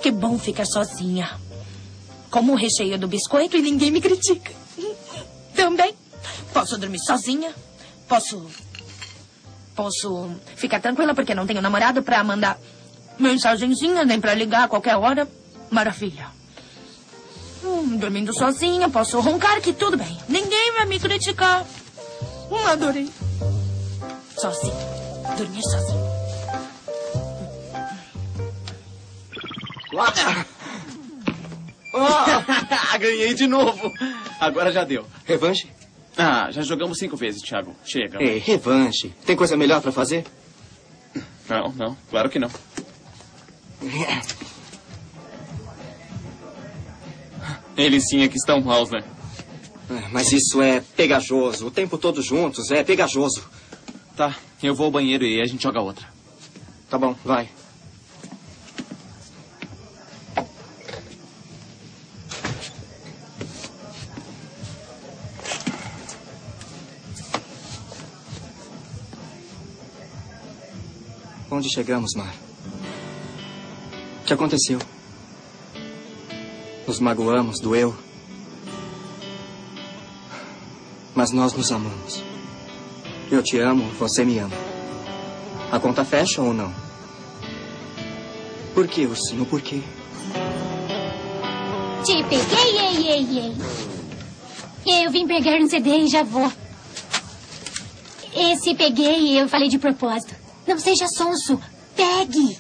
Que bom ficar sozinha. Como o recheio do biscoito e ninguém me critica. Também posso dormir sozinha. Posso ficar tranquila porque não tenho namorado pra mandar mensagenzinha nem pra ligar a qualquer hora. Maravilha. Dormindo sozinha, posso roncar que tudo bem. Ninguém vai me criticar. Adorei. Sozinha. Dormir sozinha. Ganhei de novo. Agora já deu. Revanche? Já jogamos 5 vezes, Thiago. Chega. Ei, revanche. Tem coisa melhor pra fazer? Não. Claro que não. Eles sim é que estão maus, né? Mas isso é pegajoso. O tempo todo juntos é pegajoso. Tá, eu vou ao banheiro e a gente joga outra. Tá bom, vai. Onde chegamos, Mar? O que aconteceu? Nos magoamos, doeu. Mas nós nos amamos. Eu te amo, você me ama. A conta fecha ou não? Por que, ursinho? Por quê? Te peguei, ei. Eu vim pegar um CD e já vou. Esse peguei, eu falei de propósito. Não seja sonso. Pegue.